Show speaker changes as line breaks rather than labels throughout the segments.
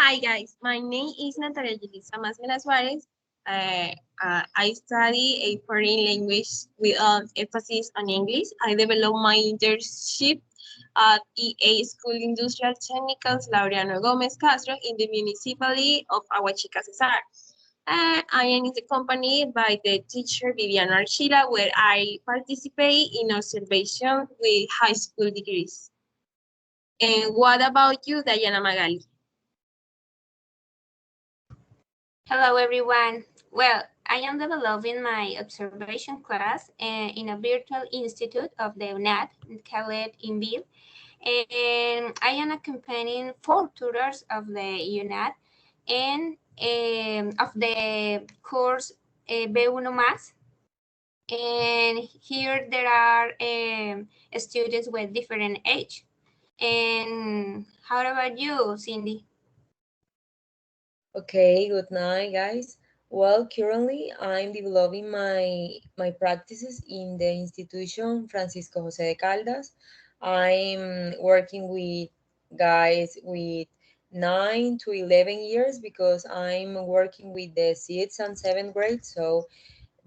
Hi guys, my name is Natalia Yelisa Masmela Suarez. I study a foreign language with emphasis on English. I developed my internship at EA School Industrial Technicals Laureano Gomez Castro in the municipality of Aguachica, Cesar. I am in the company by the teacher Vivian Archila, where I participate in observation with high school degrees. And what about you, Diana Magali?
Hello, everyone. Well, I am developing my observation class in a virtual institute of the UNAD called INVIL, and I am accompanying 4 tutors of the UNAD and of the course B1 Más. And here there are students with different age. And how about you, Cindy?
Okay, good night, guys. Well, currently I'm developing my practices in the institution Francisco José de Caldas. I'm working with guys with 9 to 11 years because I'm working with the 6th and 7th grade. So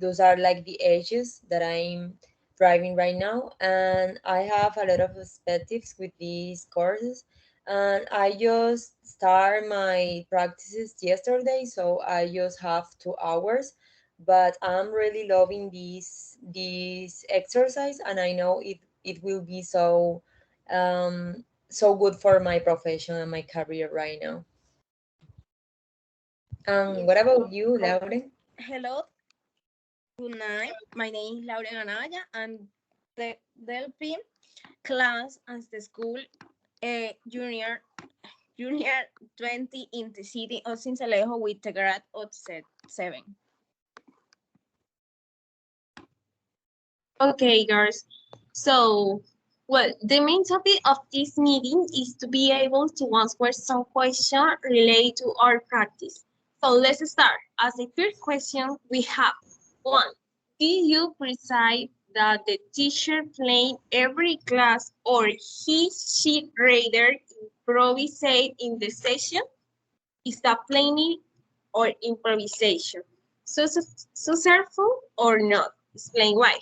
those are like the ages that I'm driving right now. And I have a lot of perspectives with these courses. And I just start my practices yesterday, so I just have 2 hours. But I'm really loving this exercise, and I know it will be so good for my profession and my career right now.
Yes.
What about you, Lauren?
Hello, good night. My name is Laura Anaya. I'm the Delphi class at the school junior 20 in the city of Sincelejo with the grade of 7.
Okay, girls. So, well, the main topic of this meeting is to be able to answer some questions related to our practice. So let's start. As the first question, we have one. Did you precise that the teacher planned every class or she rather improvise in the session? Is that planning or improvisation? Successful or not? Explain why.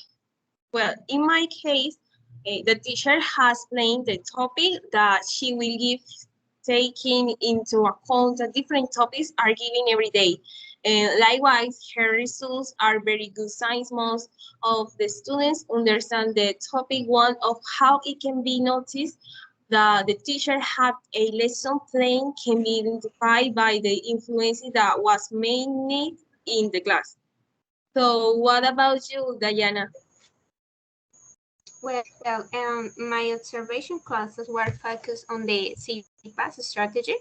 Well, in my case, the teacher has planned the topic that she will give, taking into account that different topics are given every day. And likewise, her results are very good signs. Most of the students understand the topic one of how it can be noticed that the teacher had a lesson plan can be identified by the influence that was made in the class. So what about you, Diana?
Well, my observation classes were focused on the CPAS strategy.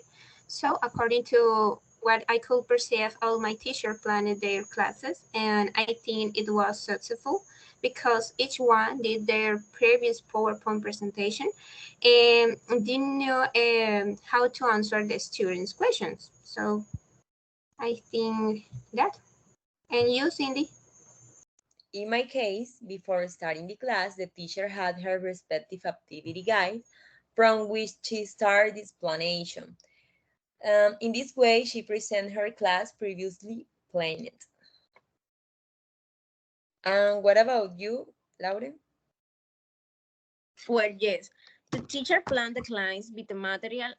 So according to what I could perceive, all my teacher planned their classes, and I think it was successful because each one did their previous PowerPoint presentation and didn't know how to answer the students' questions. So I think that. And you, Cindy?
In my case, before starting the class, the teacher had her respective activity guide from which she started the explanation. In this way, she presented her class previously planned. And what about you, Lauren?
Well, yes, the teacher planned the class with the material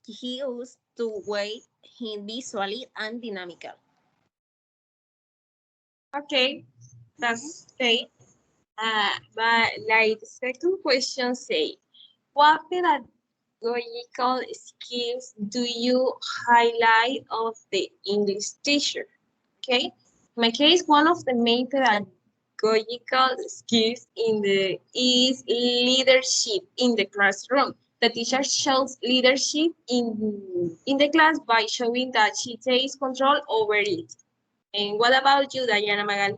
he used to weigh him visually and dynamical.
Okay, that's great. But like the second question say, what pedagogical skills do you highlight of the English teacher? Okay, in my case, one of the main pedagogical skills is leadership in the classroom. The teacher shows leadership in the class by showing that she takes control over it. And what about you, Diana Magal?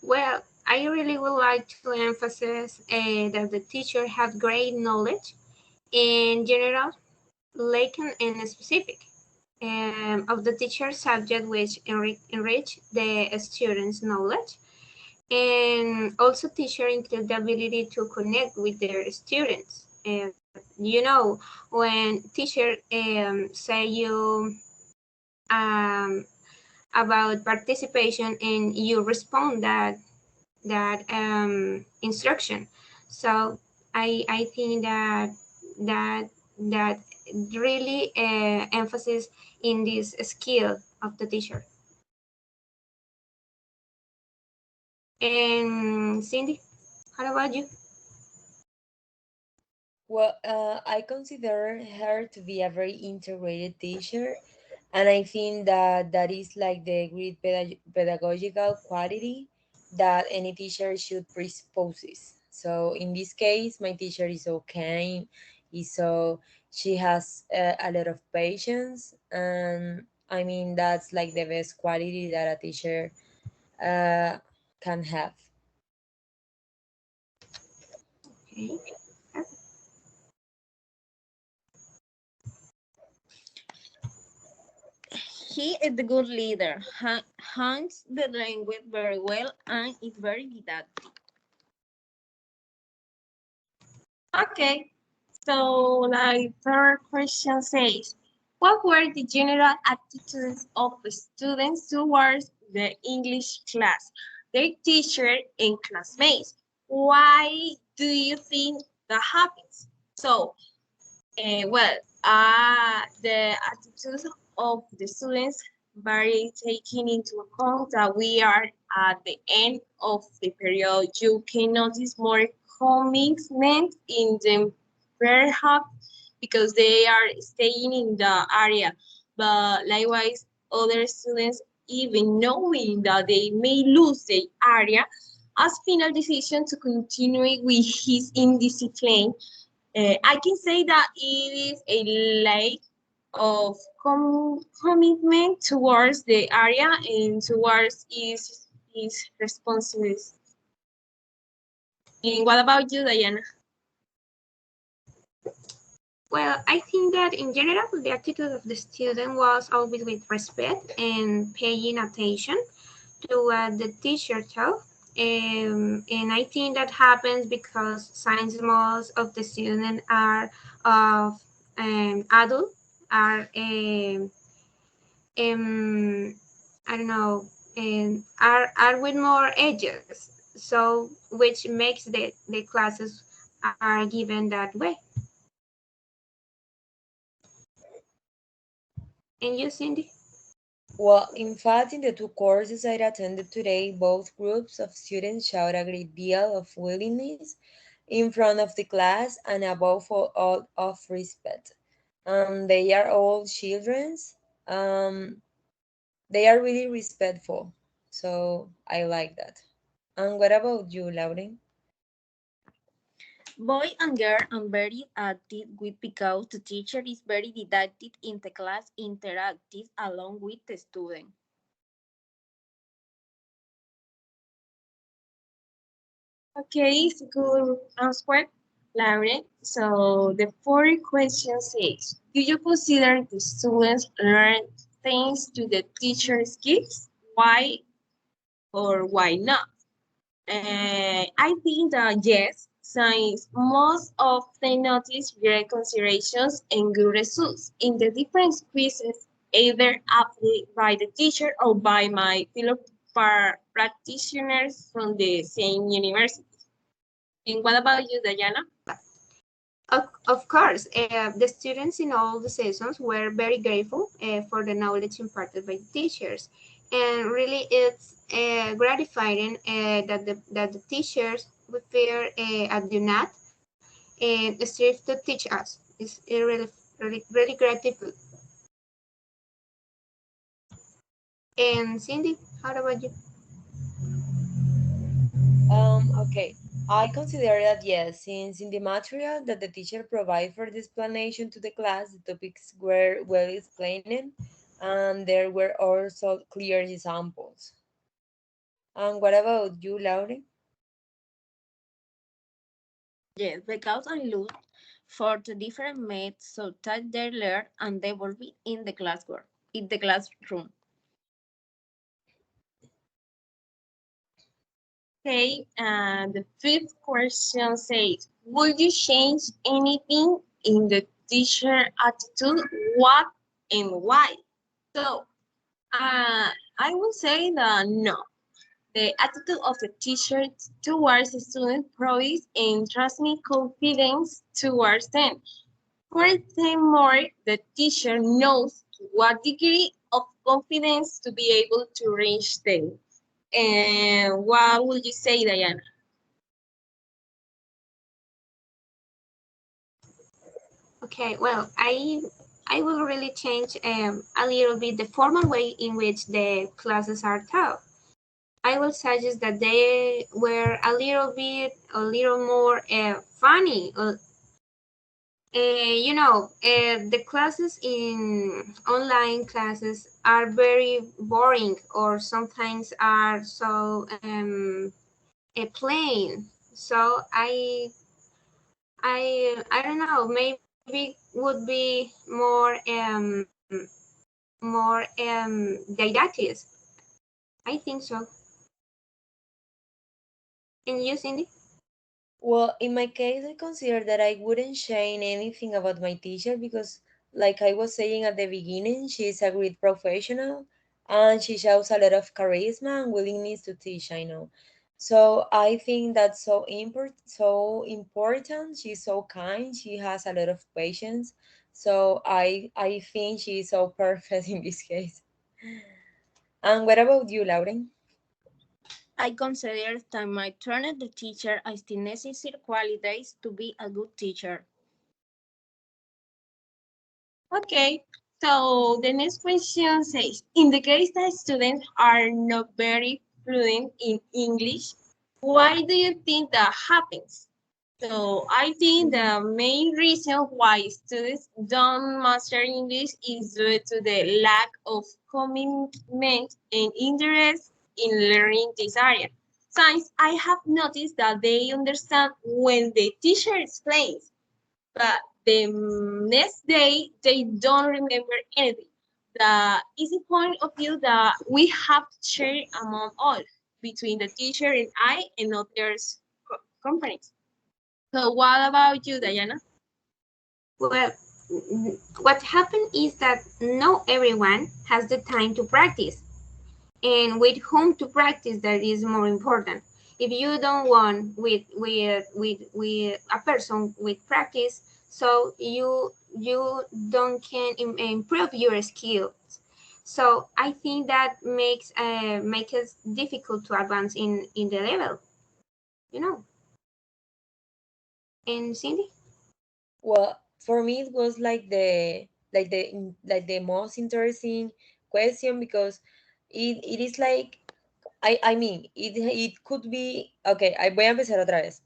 Well, I really would like to emphasize that the teacher had great knowledge in general, latent and specific, of the teacher's subject, which enrich the students' knowledge. And also teacher include the ability to connect with their students. you know, when teacher say you um, about participation and you respond that instruction. So I think that that really emphasis in this skill of the teacher. And Cindy, how about you?
Well, I consider her to be a very integrated teacher, and I think that that is like the great pedagogical quality that any teacher should presupposes. So in this case, my teacher is so kind, is so she has a lot of patience, and I mean that's like the best quality that a teacher uh, can have.
Okay.
He is the good leader, hands the language very well, and is very didactic.
Okay, so like third question says, what were the general attitudes of the students towards the English class, their teacher and classmates? Why do you think that happens? So, the attitudes of the students vary taking into account that we are at the end of the period. You can notice more commitment in the perhaps because they are staying in the area. But likewise, other students, even knowing that they may lose the area, as final decision to continue with his indiscipline. I can say that it is a lack of commitment towards the area and towards its responsibilities. And what about you, Diana?
Well, I think that in general, the attitude of the student was always with respect and paying attention to what the teacher taught. And I think that happens because since most of the students are of adult, are um, I don't know, are with more ages, so which makes the classes are given that way. And you, Cindy?
Well, in fact, in the two courses I attended today, both groups of students showed a great deal of willingness in front of the class and above all of respect. They are all children's. Um, they are really respectful. So I like that. And what about you, Lauren?
Boy and girl are very active with because the teacher is very didactic in the class interactive along with the student.
Okay, it's a good answer, Lauren. So the fourth question says, do you consider the students learn things to the teacher's gifts? Why or why not? I think that yes, since most of the notice great considerations and good results in the different quizzes, either applied by the teacher or by my fellow practitioners from the same university. And what about you, Diana?
Of course, the students in all the sessions were very grateful for the knowledge imparted by the teachers, and really it's gratifying that the teachers we fear at UNAT strive to teach us. It's really grateful. And Cindy, how about you?
Okay. I consider that yes, since in the material that the teacher provided for the explanation to the class, the topics were well explained and there were also clear examples. And what about you, Lauren?
Yes, because I look for the different methods so that they learn and they will be in the classwork, in the classroom.
Okay, and the fifth question says, would you change anything in the teacher attitude, what and why? So I will say that no. The attitude of the teacher towards the student provides and transmits confidence towards them. Furthermore, the teacher knows to what degree of confidence to be able to reach them. And what would you say, Diana?
Okay, well, I will really change a little bit the formal way in which the classes are taught. I will suggest that they were a little more funny. The classes in online classes are very boring or sometimes are so plain. So I don't know, maybe would be more didactics. I think so. And you, Cindy?
Well, in my case, I consider that I wouldn't change anything about my teacher because, like I was saying at the beginning, she's a great professional and she shows a lot of charisma and willingness to teach, I know. So I think that's so important. She's so kind. She has a lot of patience. So I think she's so perfect in this case. And what about you, Lauren?
I consider that my trained the teacher as the necessary qualities to be a good teacher.
Okay, so the next question says, in the case that students are not very fluent in English, why do you think that happens? So I think the main reason why students don't master English is due to the lack of commitment and interest in learning this area. Since I have noticed that they understand when the teacher explains, but the next day they don't remember anything. The easy point of view that we have to share among all between the teacher and I and others companies. So what about you, Diana?
Well, what happened is that not everyone has the time to practice, and with whom to practice that is more important. If you don't want with a person with practice, so you don't can improve your skills. So I think that makes it difficult to advance in the level, you know. And Cindy?
Well, for me, it was like the most interesting question because it is like I mean it could be okay. Voy a empezar otra vez.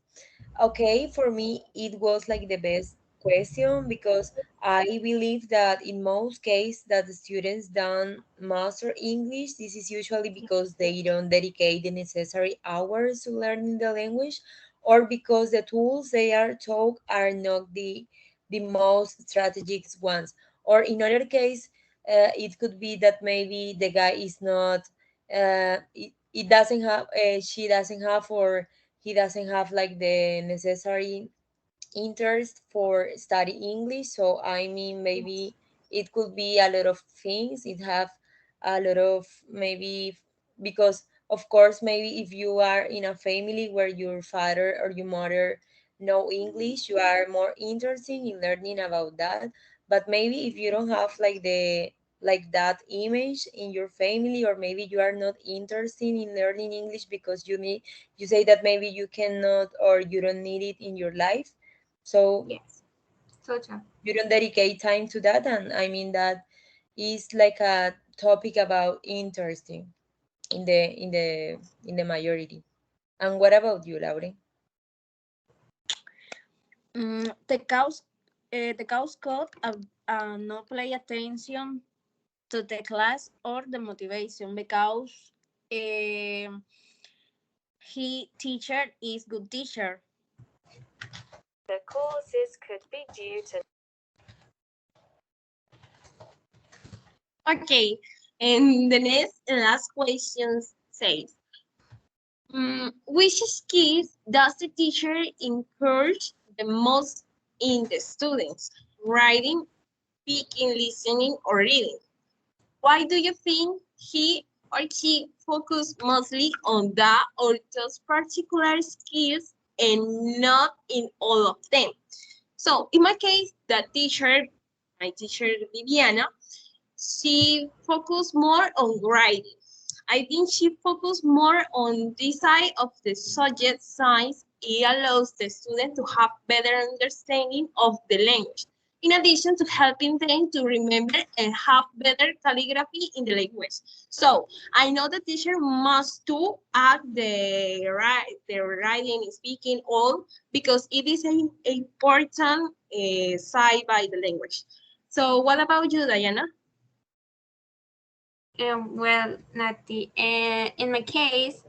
Okay, for me, it was like the best question because I believe that in most cases that the students don't master English, this is usually because they don't dedicate the necessary hours to learning the language or because the tools they are taught are not the most strategic ones. Or in other case, it could be that maybe the guy is not, it doesn't have, she doesn't have, or he doesn't have like the necessary interest for study English. So I mean, maybe it could be a lot of things. It have a lot of maybe because of course maybe if you are in a family where your father or your mother know English, you are more interested in learning about that. But maybe if you don't have like that image in your family, or maybe you are not interested in learning English because you say that maybe you cannot or you don't need it in your life, so
Yes, so true.
you don't dedicate time to that. And I mean that is like a topic about interesting in the majority. And what about you, Lauren?
The cause code not pay attention to the class or the motivation because he teacher is good teacher.
The causes could be due to
Okay, and the next and last question says, which skills does the teacher encourage the most in the students, writing, speaking, listening, or reading. Why do you think he or she focus mostly on that or those particular skills and not in all of them? So in my case, my teacher Viviana, she focused more on writing. I think she focused more on this side of the subject science. It allows the student to have better understanding of the language, in addition to helping them to remember and have better calligraphy in the language. So I know the teacher must to add the writing, speaking, all because it is an important side by the language. So what about you, Diana?
Well, Nati, in my case,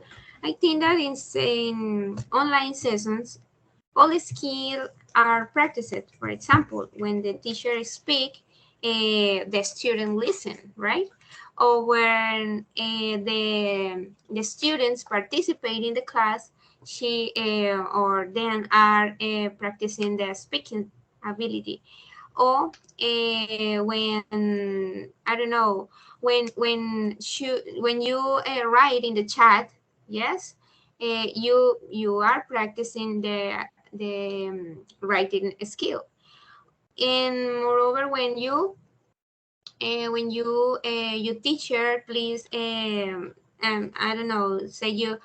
I think that in online sessions, all the skills are practiced. For example, when the teacher speak, the student listen, right? Or when the students participate in the class, she or then are practicing their speaking ability. Or when I don't know when you write in the chat, yes, you are practicing the writing skill. And moreover, when you teacher, please I don't know, say you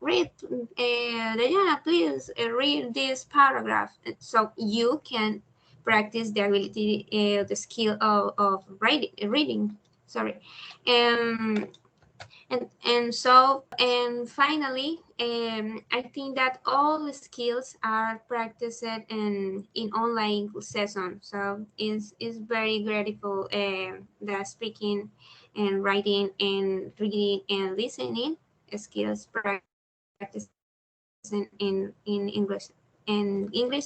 read Diana, please read this paragraph, so you can practice the ability, the skill of reading. Sorry. um and finally, I think that all the skills are practiced in online session. So it's very grateful, the speaking and writing and reading and listening skills practicing in English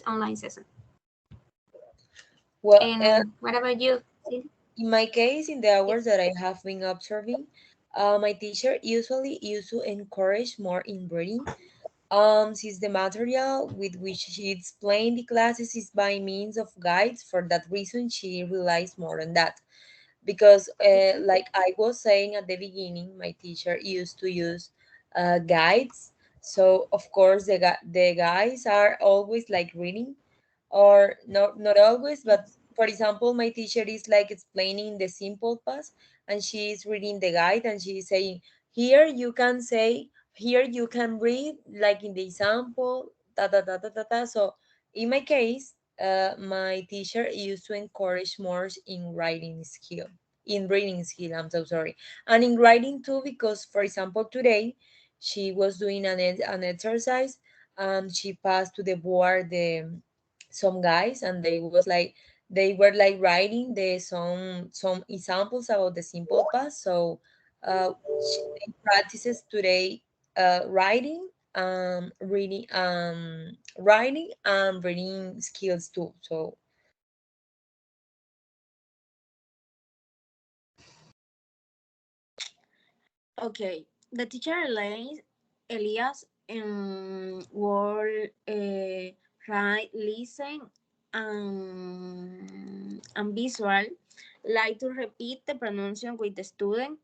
online session.
Well,
And what about you, Cindy?
in my case, in the
Yes.
hours that I have been observing, my teacher usually used to encourage more in reading. Since the material with which she explained the classes is by means of guides, for that reason she relies more on that. Because, like I was saying at the beginning, my teacher used to use guides. So of course the guides are always like reading, or not always, but for example my teacher is like explaining the simple past, and she is reading the guide and she is saying, here you can say, here you can read like in the example, da da da da da, da. So in my case, my teacher used to encourage more in writing skill, in reading skill, I'm so sorry, and in writing too, because for example today she was doing an exercise, and she passed to the board some guys, and they were like writing the some examples about the simple past. So they practices today writing, writing and reading skills too. So
Okay, the teacher Elias will write, listen, and visual, like to repeat the pronunciation with the student.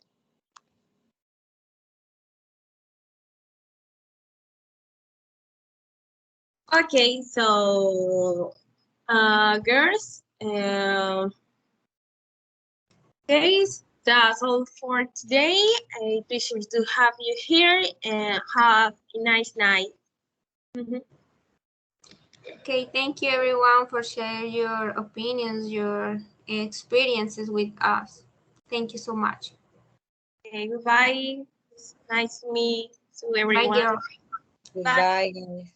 Okay, so girls, guys, that's all for today. A pleasure to have you here and have a nice night. Mhm.
Okay, thank you everyone for sharing your opinions, your experiences with us. Thank you so much.
Okay, goodbye. It's nice to meet to
Bye,
everyone.
girl.
Bye.
goodbye, guys.